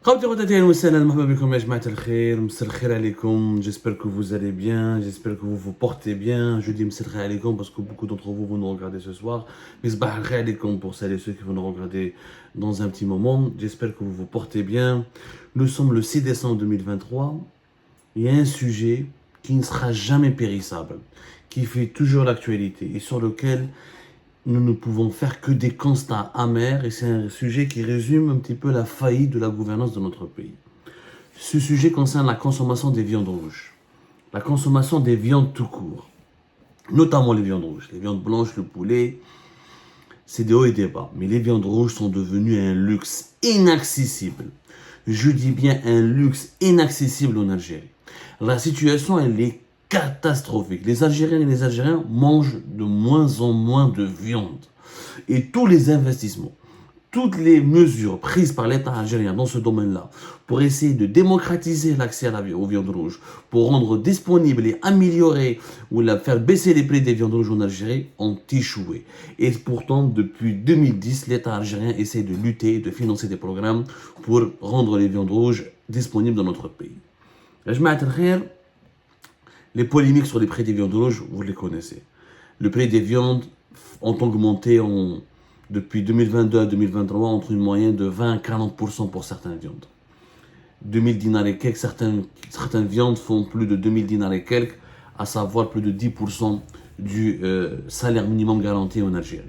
J'espère que vous allez bien, j'espère que vous vous portez bien. Je dis Msel Khair parce que beaucoup d'entre vous vont nous regarder ce soir. Misbah Khair pour celles et ceux qui vont nous regarder dans un petit moment. J'espère que vous vous portez bien. Nous sommes le 6 décembre 2023. Il y a un sujet qui ne sera jamais périssable, qui fait toujours l'actualité et sur lequel nous ne pouvons faire que des constats amers, et c'est un sujet qui résume un petit peu la faillite de la gouvernance de notre pays. Ce sujet concerne la consommation des viandes rouges, la consommation des viandes tout court, notamment les viandes rouges, les viandes blanches, le poulet, c'est des hauts et des bas, mais les viandes rouges sont devenues un luxe inaccessible. Je dis bien un luxe inaccessible en Algérie. La situation, elle est catastrophique. Les Algériennes et les Algériens mangent de moins en moins de viande. Et tous les investissements, toutes les mesures prises par l'État algérien dans ce domaine-là pour essayer de démocratiser l'accès aux viandes rouges, pour rendre disponibles et améliorer ou faire baisser les prix des viandes rouges en Algérie ont échoué. Et pourtant, depuis 2010, l'État algérien essaie de lutter, de financer des programmes pour rendre les viandes rouges disponibles dans notre pays. Les polémiques sur les prix des viandes rouges, vous les connaissez. Le prix des viandes ont augmenté depuis 2022 à 2023 entre une moyenne de 20 à 40% pour certaines viandes. 2000 dinars et quelques, certaines viandes font plus de 2000 dinars et quelques, à savoir plus de 10% du salaire minimum garanti en Algérie.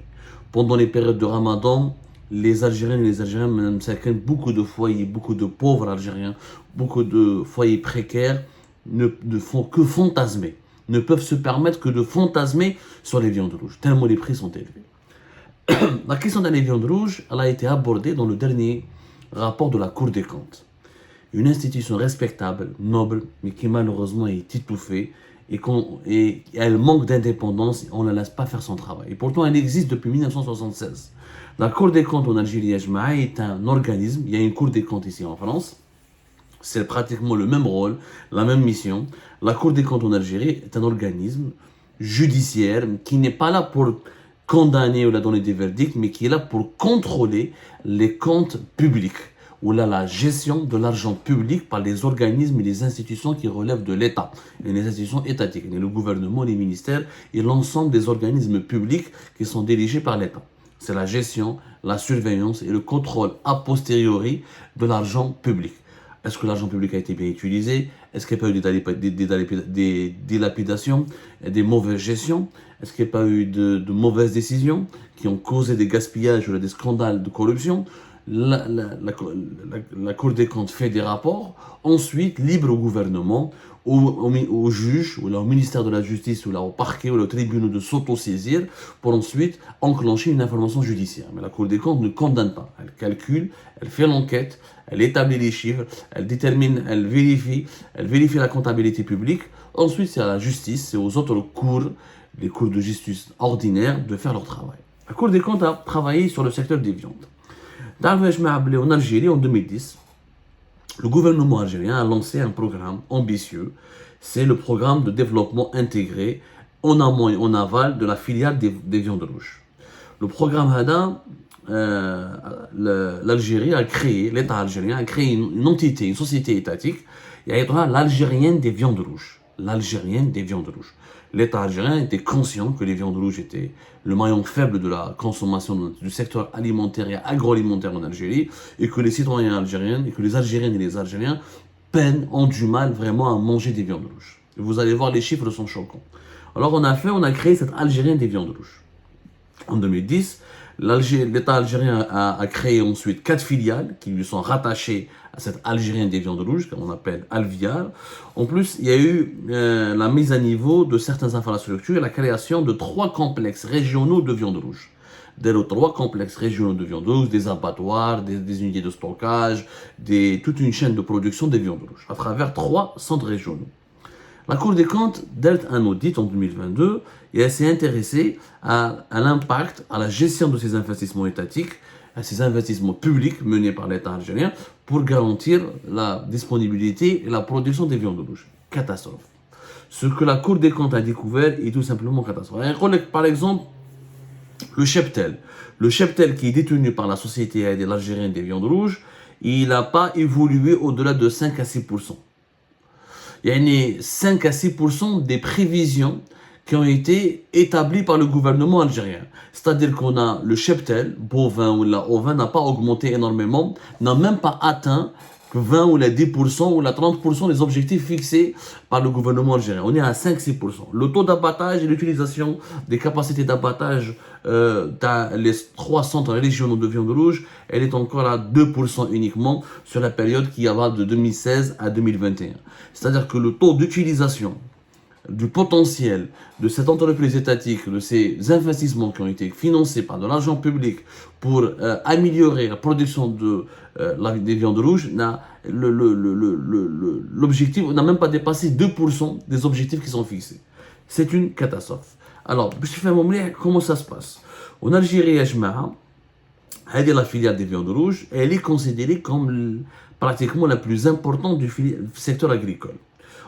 Pendant les périodes de Ramadan, les Algériens et les Algériens, même beaucoup de foyers, beaucoup de pauvres Algériens, beaucoup de foyers précaires, ne font que fantasmer, ne peuvent se permettre que de fantasmer sur les viandes rouges, tellement les prix sont élevés. La question des viandes rouges, elle a été abordée dans le dernier rapport de la Cour des comptes. Une institution respectable, noble, mais qui malheureusement est étouffée et elle manque d'indépendance, on ne la laisse pas faire son travail. Et pourtant, elle existe depuis 1976. La Cour des comptes en Algérie est un organisme, il y a une Cour des comptes ici en France, c'est pratiquement le même rôle, la même mission. La Cour des comptes en Algérie est un organisme judiciaire qui n'est pas là pour condamner ou donner des verdicts, mais qui est là pour contrôler les comptes publics, ou là la gestion de l'argent public par les organismes et les institutions qui relèvent de l'État, et les institutions étatiques, et le gouvernement, les ministères et l'ensemble des organismes publics qui sont dirigés par l'État. C'est la gestion, la surveillance et le contrôle a posteriori de l'argent public. Est-ce que l'argent public a été bien utilisé? Est-ce qu'il n'y a pas eu des dilapidations, des mauvaises gestions? Est-ce qu'il n'y a pas eu de mauvaises décisions qui ont causé des gaspillages ou des scandales de corruption? La Cour des comptes fait des rapports, ensuite libre au gouvernement, au juge, ou là, au ministère de la Justice, ou là, au parquet, ou là, au tribunal de s'autosaisir pour ensuite enclencher une information judiciaire. Mais la Cour des comptes ne condamne pas, elle calcule, elle fait l'enquête, elle établit les chiffres, elle détermine, elle vérifie la comptabilité publique. Ensuite, c'est à la justice, c'est aux autres cours, les cours de justice ordinaires, de faire leur travail. La Cour des comptes a travaillé sur le secteur des viandes. En Algérie, en 2010, le gouvernement algérien a lancé un programme ambitieux. C'est le programme de développement intégré en amont et en aval de la filière des viandes rouges. Le programme HADA, l'Algérie a créé, l'État algérien a créé une entité, une société étatique, il y a l'Algérienne des viandes rouges. L'Algérienne des viandes rouges. L'État algérien était conscient que les viandes rouges étaient le maillon faible de la consommation du secteur alimentaire et agroalimentaire en Algérie, et que les citoyens algériens, et que les Algériennes et les Algériens ont du mal vraiment à manger des viandes rouges. Et vous allez voir, les chiffres sont choquants. Alors on a créé cette Algérienne des viandes rouges. En 2010, l'État algérien a créé ensuite 4 filiales qui lui sont rattachées à cette Algérienne des viandes rouges, qu'on appelle Alviar. En plus, il y a eu la mise à niveau de certaines infrastructures et la création de 3 complexes régionaux de viande rouge. Dès les 3 complexes régionaux de viande rouge, des abattoirs, des unités de stockage, toute une chaîne de production des viandes rouges, à travers 3 centres régionaux. La Cour des comptes délite un audit en 2022 et elle s'est intéressée à l'impact, à la gestion de ces investissements étatiques, à ces investissements publics menés par l'État algérien pour garantir la disponibilité et la production des viandes rouges. Catastrophe. Ce que la Cour des comptes a découvert est tout simplement catastrophique. Par exemple, le cheptel. Le cheptel qui est détenu par la société algérienne des viandes rouges il n'a pas évolué au-delà de 5 à 6%. Il y a 5 à 6% des prévisions qui ont été établies par le gouvernement algérien. C'est-à-dire qu'on a le cheptel, bovin ou la ovin, n'a pas augmenté énormément, n'a même pas atteint 20 ou les 10% ou la 30% des objectifs fixés par le gouvernement algérien. On est à 5-6%. Le taux d'abattage et l'utilisation des capacités d'abattage dans les 3 centres régionaux de viande rouge, elle est encore à 2% uniquement sur la période qui va de 2016 à 2021. C'est-à-dire que le taux d'utilisation du potentiel de cette entreprise étatique, de ces investissements qui ont été financés par de l'argent public pour améliorer la production des viandes rouges, l'objectif n'a même pas dépassé 2% des objectifs qui sont fixés. C'est une catastrophe. Alors, comment ça se passe? En Algérie, elle est la filière des viandes rouges, elle est considérée comme pratiquement la plus importante du secteur agricole.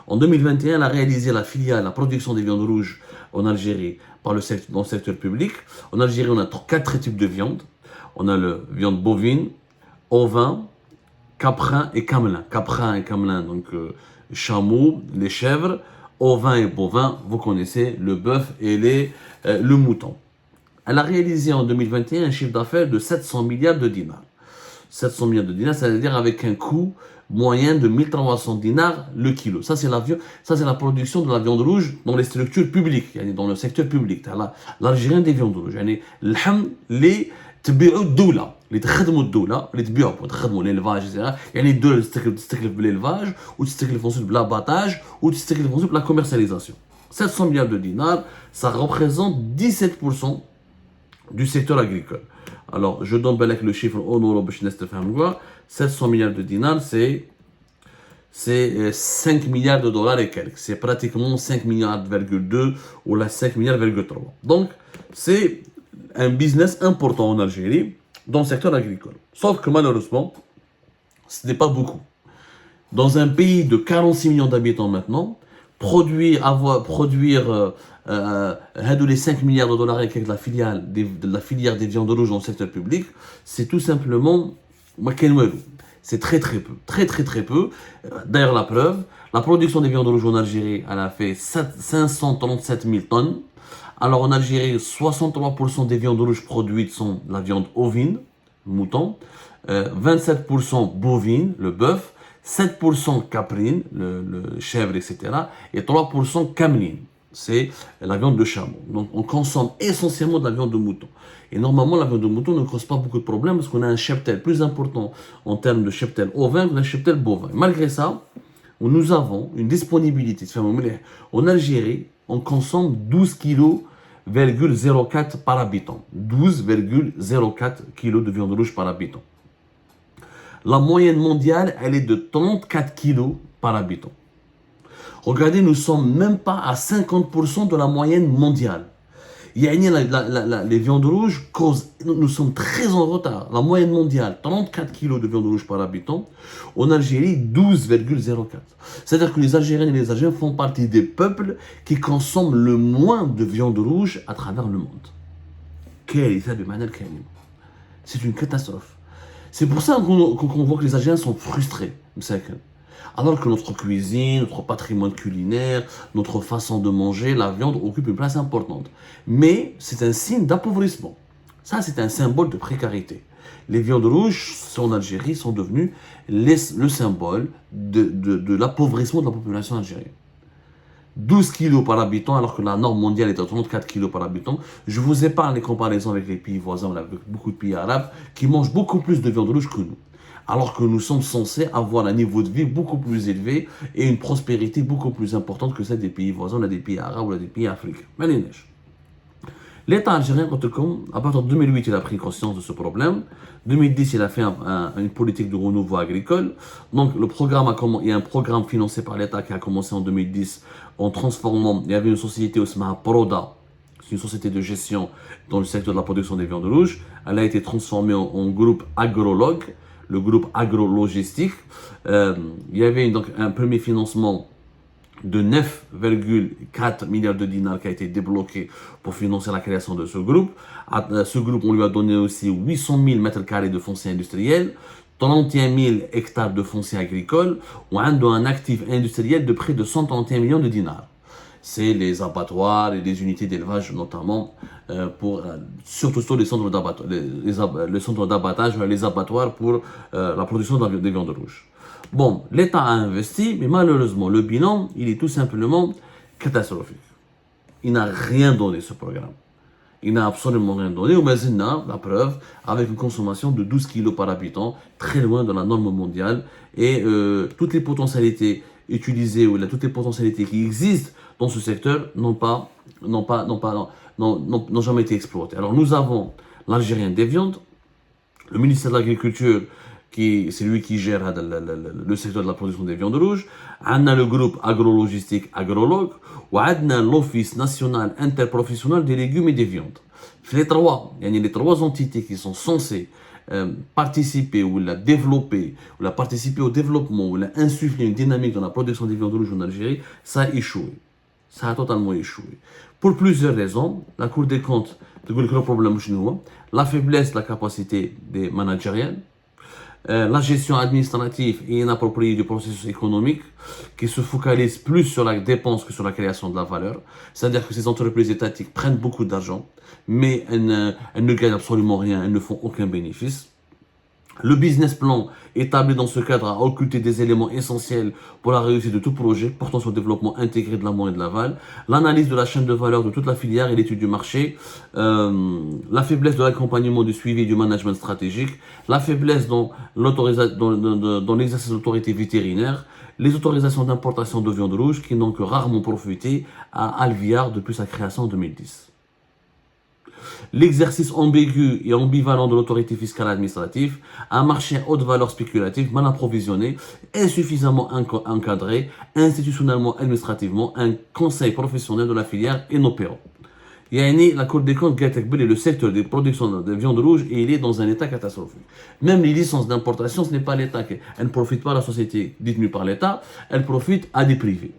En 2021, elle a réalisé la production des viandes rouges en Algérie dans le secteur public. En Algérie, on a 4 types de viande. On a la viande bovine, ovin, caprin et camelin. Caprin et camelin, donc chameau, les chèvres. Ovin et bovin, vous connaissez le bœuf et le mouton. Elle a réalisé en 2021 un chiffre d'affaires de 700 milliards de dinars. 700 milliards de dinars, c'est-à-dire avec un coût moyen de 1300 dinars le kilo. Ça, c'est la production de la viande rouge dans les structures publiques, dans le secteur public. L'Algérien des viandes rouges. الحم اللي تبيعوا الدولة اللي تخدموا الدولة اللي تبيعوا تخدموا l'élevage etc. يعني الدولة اللي تستكلف بالélevage وتستكلف ensuite بالabattage وتستكلف ensuite la commercialisation. 700 milliards de dinars, ça représente 17% du secteur agricole. Alors, je donne le chiffre en euros, 700 milliards de dinars, c'est 5 milliards de dollars et quelques. C'est pratiquement 5 milliards,2 ou la 5 milliards,3. Donc, c'est un business important en Algérie dans le secteur agricole. Sauf que malheureusement, ce n'est pas beaucoup. Dans un pays de 46 millions d'habitants maintenant, produire les 5 milliards de dollars avec la filière des viandes rouges dans le secteur public, c'est tout simplement c'est très peu. Très peu. D'ailleurs, la preuve, la production des viandes rouges en Algérie, elle a fait 537 000 tonnes. Alors en Algérie, 63% des viandes rouges produites sont la viande ovine, le mouton, 27% bovine, le bœuf, 7% caprine, le chèvre, etc. et 3% cameline, c'est la viande de chameau. Donc on consomme essentiellement de la viande de mouton. Et normalement, la viande de mouton ne cause pas beaucoup de problèmes parce qu'on a un cheptel plus important en termes de cheptel ovin que d'un cheptel bovin. Malgré ça, nous avons une disponibilité. En Algérie, on consomme 12,04 kg par habitant. 12,04 kg de viande rouge par habitant. La moyenne mondiale, elle est de 34 kg par habitant. Regardez, nous ne sommes même pas à 50% de la moyenne mondiale. Les viandes rouges nous sommes très en retard. La moyenne mondiale, 34 kg de viande rouge par habitant. En Algérie, 12,04. C'est-à-dire que les Algériens et les Algériens font partie des peuples qui consomment le moins de viande rouge à travers le monde. C'est une catastrophe. C'est pour ça qu'on voit que les Algériens sont frustrés. Alors que notre cuisine, notre patrimoine culinaire, notre façon de manger, la viande occupe une place importante. Mais c'est un signe d'appauvrissement. Ça, c'est un symbole de précarité. Les viandes rouges en Algérie sont devenues le symbole de l'appauvrissement de la population algérienne. 12 kilos par habitant, alors que la norme mondiale est à 34 kilos par habitant. Je vous épargne les comparaisons avec les pays voisins, avec beaucoup de pays arabes, qui mangent beaucoup plus de viande rouge que nous. Alors que nous sommes censés avoir un niveau de vie beaucoup plus élevé et une prospérité beaucoup plus importante que celle des pays voisins, des pays arabes ou des pays africains. L'État algérien, à partir de 2008, il a pris conscience de ce problème. 2010, il a fait une politique de renouveau agricole. Donc, il y a un programme financé par l'État qui a commencé en 2010 en transformant. Il y avait une société au Proda, c'est une société de gestion dans le secteur de la production des viandes rouges. Elle a été transformée en groupe agrologue, le groupe agrologistique. Il y avait donc un premier financement de 9,4 milliards de dinars qui a été débloqué pour financer la création de ce groupe. À ce groupe, on lui a donné aussi 800 000 mètres carrés de foncier industriel. 31 000 hectares de foncier agricole ou un actif industriel de près de 131 millions de dinars. C'est les abattoirs et les unités d'élevage notamment, surtout sur les centres d'abattage, les centres d'abattage, les abattoirs pour la production des viandes rouges. Bon, l'État a investi, mais malheureusement, le bilan, il est tout simplement catastrophique. Il n'a rien donné, ce programme. Il n'a absolument rien donné. Ou maintenant, la preuve, avec une consommation de 12 kilos par habitant, très loin de la norme mondiale, et toutes les potentialités utilisées, ou toutes les potentialités qui existent dans ce secteur n'ont jamais été exploitées. Alors nous avons l'Algérien des viandes, le ministère de l'Agriculture, c'est lui qui gère le secteur de la production des viandes rouges. On a le groupe agrologistique Agrolog, ou on a l'Office national interprofessionnel des légumes et des viandes. Les trois entités qui sont censées participer ou la développer, ou la participer au développement, ou la insuffler une dynamique dans la production des viandes rouges en Algérie, ça a échoué. Ça a totalement échoué. Pour plusieurs raisons, la Cour des comptes, le problème chinois, la faiblesse de la capacité des managériales, la gestion administrative et inappropriée du processus économique qui se focalise plus sur la dépense que sur la création de la valeur. C'est-à-dire que ces entreprises étatiques prennent beaucoup d'argent, mais elles ne gagnent absolument rien, elles ne font aucun bénéfice. Le business plan établi dans ce cadre a occulté des éléments essentiels pour la réussite de tout projet portant sur le développement intégré de l'amont et de l'aval, l'analyse de la chaîne de valeur de toute la filière et l'étude du marché, la faiblesse de l'accompagnement du suivi et du management stratégique, la faiblesse dans l'exercice de l'autorité vétérinaire, les autorisations d'importation de viande rouge qui n'ont que rarement profité à Alviar depuis sa création en 2010. L'exercice ambigu et ambivalent de l'autorité fiscale administrative, un marché à haute valeur spéculatif, mal approvisionné, insuffisamment encadré, institutionnellement, administrativement, un conseil professionnel de la filière inopérant. La Cour des comptes est le secteur des productions de viande rouge et il est dans un état catastrophique. Même les licences d'importation, ce n'est pas l'État elle ne profite pas à la société détenue par l'État, elle profite à des privés.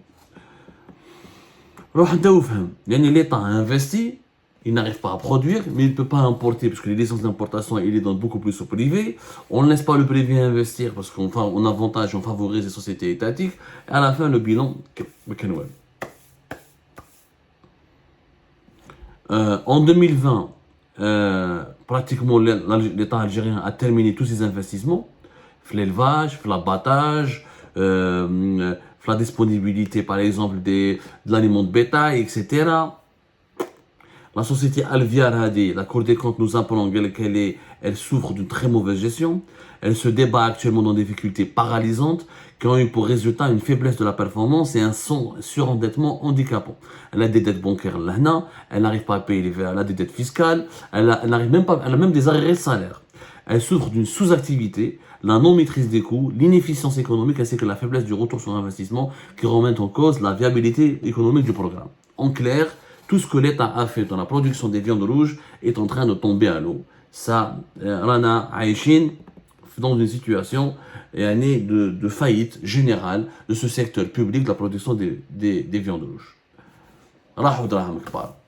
L'État a investi, il n'arrive pas à produire, mais il ne peut pas importer parce que les licences d'importation, il est dans beaucoup plus au privé. On ne laisse pas le privé investir parce qu'on avantage, on favorise les sociétés étatiques. Et à la fin, le bilan, en 2020, pratiquement l'État algérien a terminé tous ses investissements, l'élevage, l'abattage, la disponibilité par exemple de l'aliment de bétail, etc. La société Alviar Hadi, la Cour des comptes nous apprend qu'elle souffre d'une très mauvaise gestion. Elle se débat actuellement dans des difficultés paralysantes qui ont eu pour résultat une faiblesse de la performance et un surendettement handicapant. Elle a des dettes bancaires là, elle n'arrive pas à payer elle a des dettes fiscales, elle a même des arrêts de salaire. Elle souffre d'une sous-activité, la non-maîtrise des coûts, l'inefficience économique ainsi que la faiblesse du retour sur investissement qui remettent en cause la viabilité économique du programme. En clair, tout ce que l'État a fait dans la production des viandes rouges est en train de tomber à l'eau. Ça, Rana Aïchin, dans une situation de faillite générale de ce secteur public de la production des viandes rouges.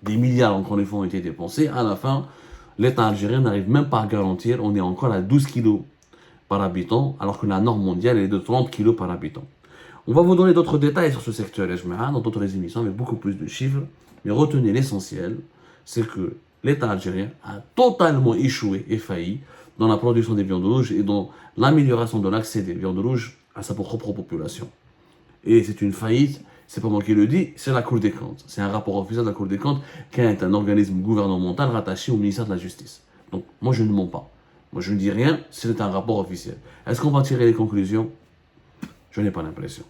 Des milliards, encore une fois, ont été dépensés. À la fin, l'État algérien n'arrive même pas à garantir, on est encore à 12 kilos par habitant, alors que la norme mondiale est de 30 kilos par habitant. On va vous donner d'autres détails sur ce secteur, dans d'autres émissions, avec beaucoup plus de chiffres. Mais retenez l'essentiel, c'est que l'État algérien a totalement échoué et failli dans la production des viandes rouges et dans l'amélioration de l'accès des viandes rouges à sa propre population. Et c'est une faillite, c'est pas moi qui le dis, c'est la Cour des comptes. C'est un rapport officiel de la Cour des comptes qui est un organisme gouvernemental rattaché au ministère de la Justice. Donc moi je ne mens pas. Moi je ne dis rien, c'est un rapport officiel. Est-ce qu'on va tirer les conclusions? Je n'ai pas l'impression.